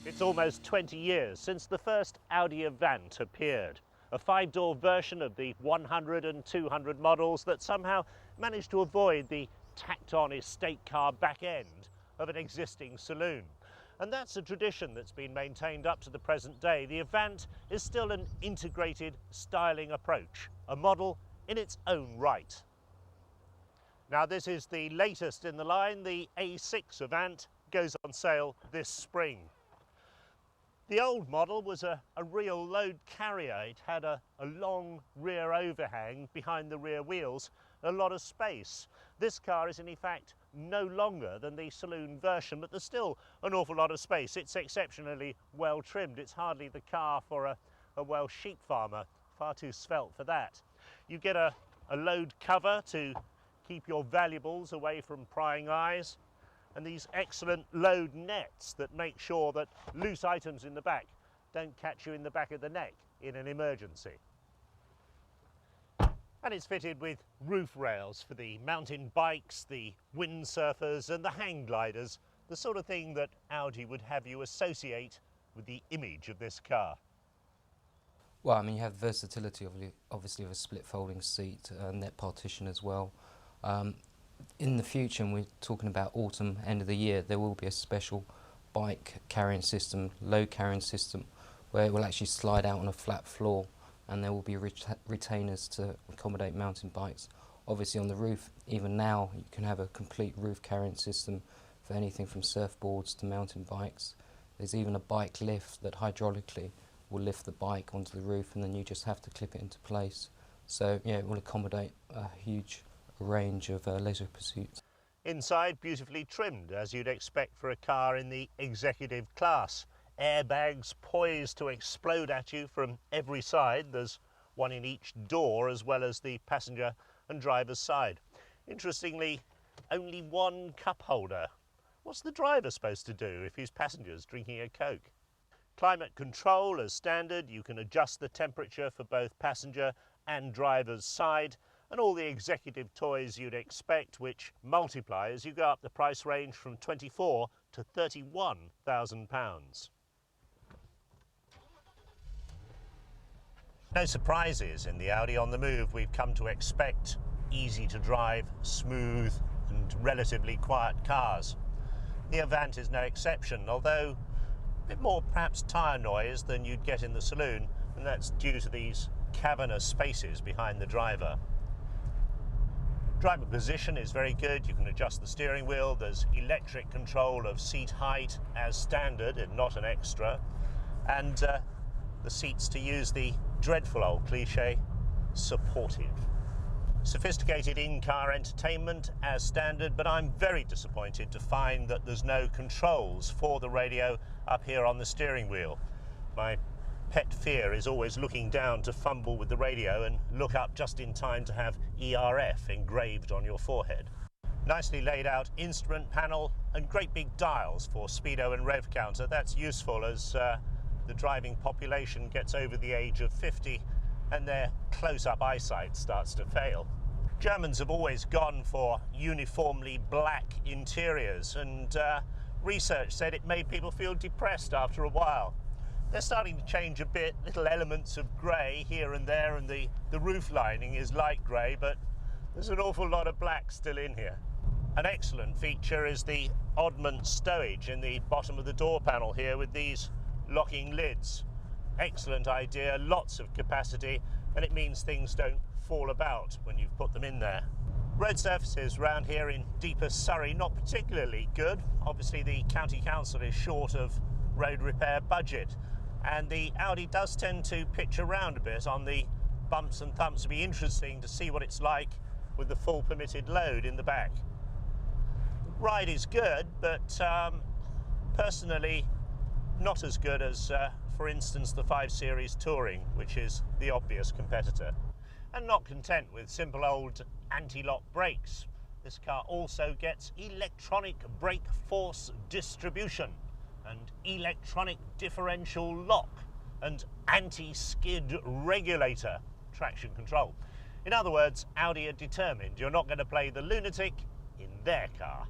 It's almost 20 years since the first Audi Avant appeared, a five-door version of the 100 and 200 models that somehow managed to avoid the tacked-on estate car back end of an existing saloon. And that's a tradition that's been maintained up to the present day. The Avant is still an integrated styling approach, a model in its own right. Now this is the latest in the line. The A6 Avant goes on sale this spring. The old model was a real load carrier. It had a long rear overhang behind the rear wheels, a lot of space. This car is in fact no longer than the saloon version, but there's still an awful lot of space. It's exceptionally well trimmed. It's hardly the car for a Welsh sheep farmer, far too svelte for that. You get a load cover to keep your valuables away from prying eyes, and these excellent load nets that make sure that loose items in the back don't catch you in the back of the neck in an emergency. And it's fitted with roof rails for the mountain bikes, the windsurfers and the hang gliders, the sort of thing that Audi would have you associate with the image of this car. Well, I mean, you have versatility, obviously, of a split folding seat, net partition as well. In the future, and we're talking about autumn, end of the year, there will be a special bike carrying system, load carrying system, where it will actually slide out on a flat floor, and there will be retainers to accommodate mountain bikes. Obviously on the roof, even now, you can have a complete roof carrying system for anything from surfboards to mountain bikes. There's even a bike lift that hydraulically will lift the bike onto the roof, and then you just have to clip it into place. So yeah, it will accommodate a huge range of leisure pursuits. Inside, beautifully trimmed, as you'd expect for a car in the executive class. Airbags poised to explode at you from every side. There's one in each door, as well as the passenger and driver's side. Interestingly, only one cup holder. What's the driver supposed to do if his passenger's drinking a Coke? Climate control as standard. You can adjust the temperature for both passenger and driver's side, and all the executive toys you'd expect, which multiply as you go up the price range from £24,000 to £31,000. No surprises in the Audi on the move. We've come to expect easy to drive, smooth and relatively quiet cars. The Avant is no exception, although a bit more perhaps tyre noise than you'd get in the saloon, and that's due to these cavernous spaces behind the driver. Driver position is very good. You can adjust the steering wheel. There's electric control of seat height as standard and not an extra. And the seats, to use the dreadful old cliche, supportive. Sophisticated in-car entertainment as standard, but I'm very disappointed to find that there's no controls for the radio up here on the steering wheel. My pet fear is always looking down to fumble with the radio and look up just in time to have ERF engraved on your forehead. Nicely laid out instrument panel and great big dials for speedo and rev counter. That's useful as the driving population gets over the age of 50 and their close-up eyesight starts to fail. Germans have always gone for uniformly black interiors, and research said it made people feel depressed after a while. They're starting to change a bit, little elements of grey here and there, and the roof lining is light grey, but there's an awful lot of black still in here. An excellent feature is the oddment stowage in the bottom of the door panel here with these locking lids. Excellent idea, lots of capacity, and it means things don't fall about when you've put them in there. Road surfaces round here in deeper Surrey, not particularly good. Obviously the county council is short of road repair budget, and the Audi does tend to pitch around a bit on the bumps and thumps. It'll be interesting to see what it's like with the full permitted load in the back. The ride is good, but personally not as good as, for instance, the 5 Series Touring, which is the obvious competitor. And not content with simple old anti-lock brakes, this car also gets electronic brake force distribution and electronic differential lock and anti-skid regulator traction control. In other words, Audi are determined you're not going to play the lunatic in their car.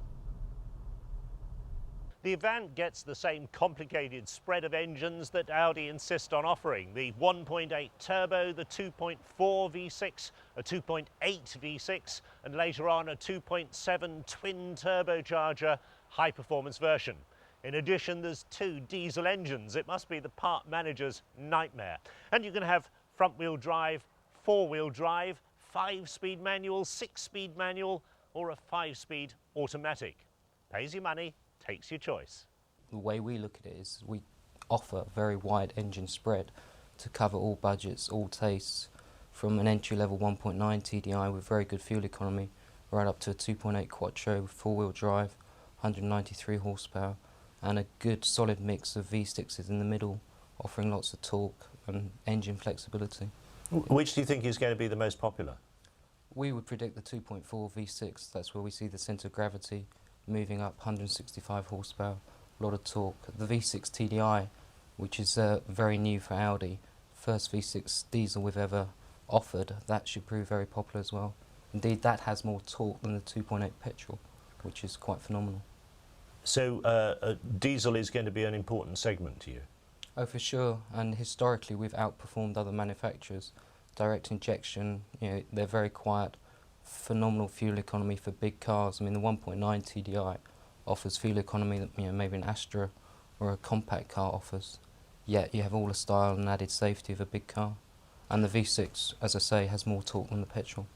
The Avant gets the same complicated spread of engines that Audi insist on offering. The 1.8 turbo, the 2.4 V6, a 2.8 V6, and later on a 2.7 twin turbocharger high-performance version. In addition, there's 2 diesel engines. It must be the part manager's nightmare. And you can have front-wheel drive, 4-wheel drive, 5-speed manual, 6-speed manual, or a 5-speed automatic. Pays your money, takes your choice. The way we look at it is we offer a very wide engine spread to cover all budgets, all tastes, from an entry-level 1.9 TDI with very good fuel economy right up to a 2.8 Quattro with 4-wheel drive, 193 horsepower, and a good solid mix of V6s in the middle, offering lots of torque and engine flexibility. Which do you think is going to be the most popular? We would predict the 2.4 V6, that's where we see the centre of gravity moving up, 165 horsepower, a lot of torque. The V6 TDI, which is very new for Audi, first V6 diesel we've ever offered, that should prove very popular as well. Indeed, that has more torque than the 2.8 petrol, which is quite phenomenal. So diesel is going to be an important segment to you? Oh, for sure, and historically we've outperformed other manufacturers. Direct injection, they're very quiet, phenomenal fuel economy for big cars. I mean, the 1.9 TDI offers fuel economy that maybe an Astra or a compact car offers. Yet you have all the style and added safety of a big car. And the V6, as I say, has more torque than the petrol.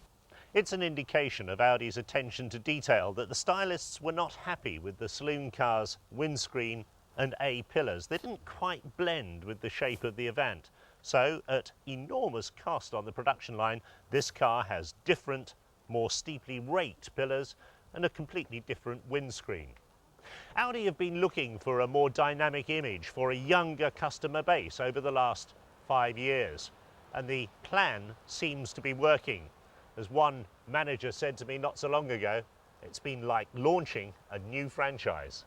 It's an indication of Audi's attention to detail that the stylists were not happy with the saloon car's windscreen and A-pillars. They didn't quite blend with the shape of the Avant. So, at enormous cost on the production line, this car has different, more steeply raked pillars and a completely different windscreen. Audi have been looking for a more dynamic image for a younger customer base over the last 5 years, and the plan seems to be working. As one manager said to me not so long ago, it's been like launching a new franchise.